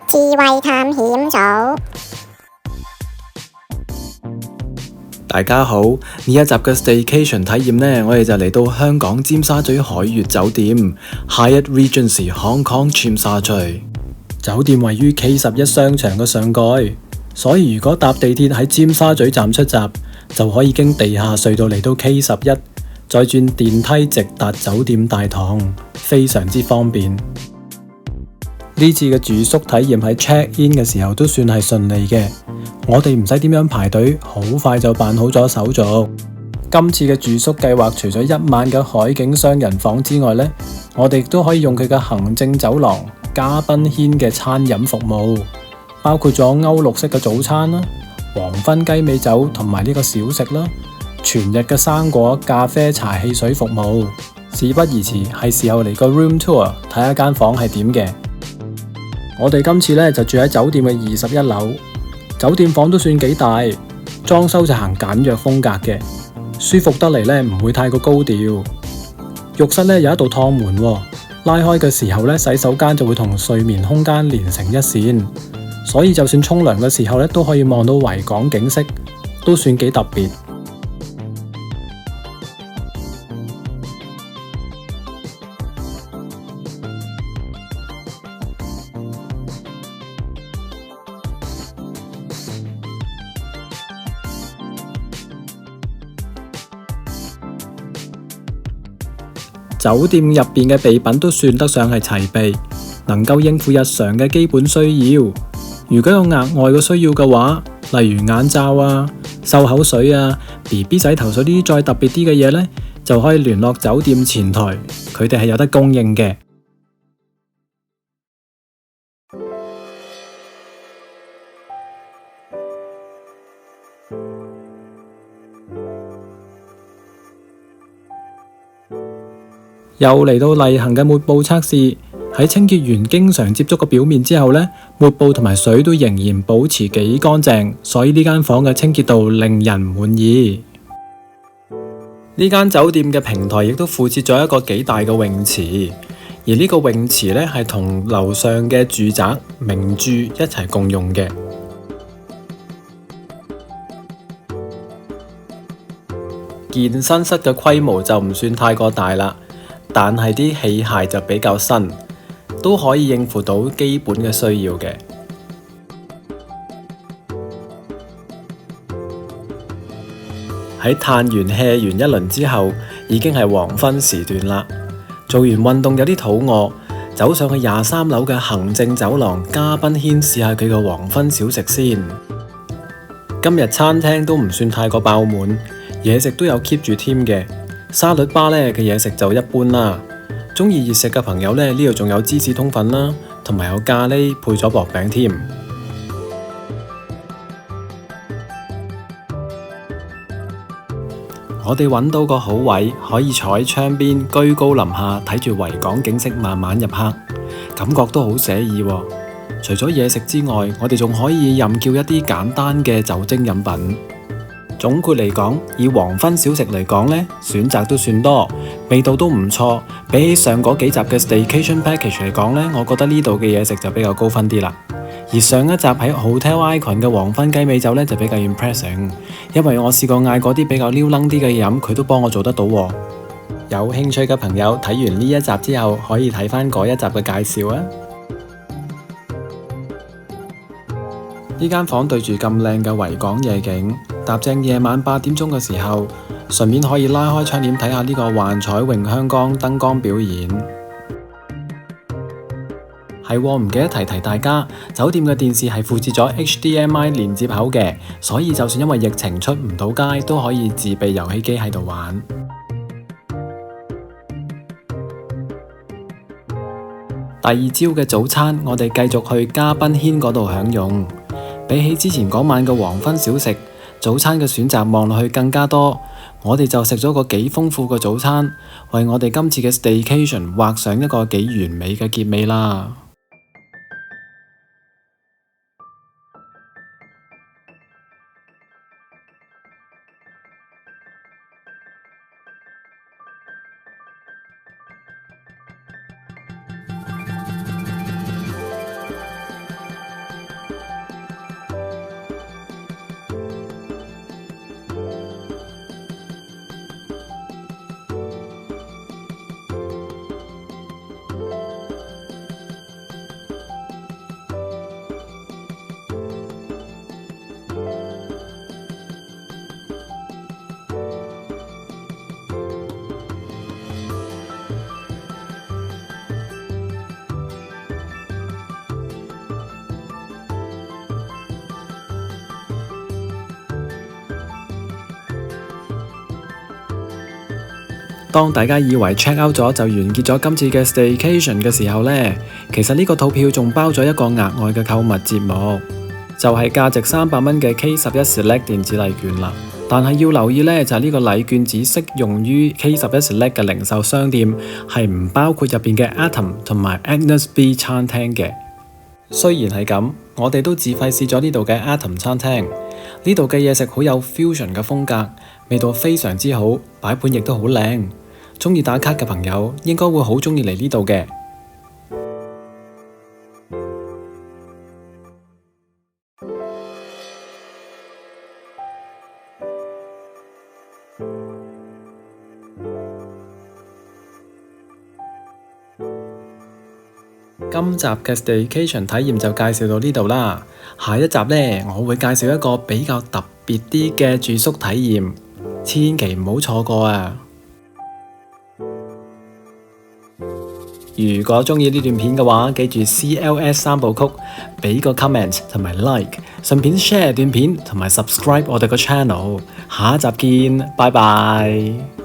智慧探險組，大家好，呢一集嘅 Staycation 體驗呢，我哋就嚟到香港尖沙咀海悅酒店 Hyatt Regency Hong Kong 尖沙咀。酒店位於 K11 商場嘅上蓋，所以如果搭地鐵喺尖沙咀站出閘，就可以經地下隧道嚟到 K11，再轉電梯直達酒店大堂，非常之方便。呢次嘅住宿體驗喺 check in 嘅時候都算係順利嘅，我哋唔使點樣排隊，好快就辦好咗手續。今次嘅住宿計劃除咗1晚嘅海景雙人房之外呢，我哋亦都可以用佢嘅行政走廊嘉賓軒嘅餐飲服務，包括咗歐陸式嘅早餐啦、黃昏雞尾酒同埋呢個小食啦，全日嘅生果、咖啡、茶、汽水服務。事不宜遲，係時候嚟個 room tour 睇下間房係點嘅。我哋今次呢就住喺酒店嘅21樓，酒店房都算幾大，裝修就行簡約風格嘅，舒服得嚟呢唔會太過高調。浴室呢有一道趟門，拉開嘅時候呢，洗手間就會同睡眠空間連成一線，所以就算沖涼嘅時候呢，都可以望到維港景色，都算幾特別。酒店入邊嘅備品都算得上係齊備，能夠應付日常嘅基本需要。如果有額外嘅需要嘅話，例如眼罩啊、漱口水啊、BB 洗頭水呢啲再特別啲嘅嘢呢，就可以聯絡酒店前台，佢哋係有得供應嘅。又嚟到例行嘅抹布測試，喺清潔員經常接觸個表面之後呢，抹布同埋水都仍然保持幾乾淨，所以呢間房嘅清潔度令人滿意。呢間酒店嘅平台亦都附設咗一個幾大嘅泳池，而呢個泳池呢係同樓上嘅住宅名住一齊共用嘅。健身室嘅規模就唔算太過大啦，但係啲器械就比較新，都可以應付到基本嘅需要嘅。喺嘆完 hea 完一輪之後，已經係黃昏時段啦。做完運動有啲肚餓，走上去23樓嘅行政走廊嘉賓軒試下佢嘅黃昏小食先。今日餐廳都唔算太過爆滿，嘢食都有 keep 住添嘅。沙律吧呢嘅嘢食就一般啦，中意熱食嘅朋友呢，呢度仲有芝士通粉啦，同埋有咖喱配咗薄餅添。我哋揾到個好位，可以坐喺窗邊居高臨下睇住維港景色慢慢入黑，感覺都好寫意喎。除咗嘢食之外，我哋仲可以任叫一啲簡單嘅酒精飲品。總括嚟講，以黃昏小食嚟講呢，選擇都算多，味道都唔錯。比起上嗰幾集嘅 Staycation Package 嚟講呢，我覺得呢度嘅嘢食就比較高分啲啦。而上一集喺 Hotel Icon 嘅黃昏雞尾酒呢，就比較 impressing， 因為我試過嗌嗰啲比較撩楞啲嘅飲，佢都幫我做得到喎。有興趣嘅朋友睇完呢一集之後，可以睇返嗰一集嘅介紹啊！呢間房對住咁靚嘅維港夜景，搭正夜晚8點鐘嘅時候，順便可以拉開窗簾睇下呢個幻彩詠香江燈光表演。係喎，唔記得提大家，酒店嘅電視係附設咗 HDMI 連接口嘅，所以就算因為疫情出唔到街，都可以自備遊戲機喺度玩。第二朝嘅早餐，我哋繼續去嘉賓軒嗰度享用。比起之前嗰晚嘅黃昏小食，早餐嘅選擇望落去更加多，我哋就食咗個幾豐富嘅早餐，為我哋今次嘅 Staycation 畫上一個幾完美嘅結尾啦。當大家以為 check out 咗就完結咗今次嘅 staycation 嘅時候呢，其實呢個套票仲包咗一個額外嘅購物節目，就係價值300蚊嘅 K11 Select 電子禮券啦。但係要留意呢，就係呢個禮券只適用於 K11 Select 嘅零售商店，係唔包括入邊嘅 Atom 同埋 Agnes B 餐廳嘅。雖然係咁，我哋都自費試咗呢度嘅 Atom 餐廳，呢度嘅嘢食好有 fusion 嘅風格，味道非常之好，擺盤亦都好靚。鍾意打卡嘅朋友應該會好鍾意嚟呢度嘅。今集嘅 staycation 體驗就介紹到呢度啦。下一集呢，我會介紹一個比較特別啲嘅住宿體驗，千祈唔好錯過啊！如果鍾意呢段片嘅話，記住 CLS 三部曲，俾個 comment 同埋 like， 順便 share 段片同埋 subscribe 我哋個 channel。下一集見，拜拜。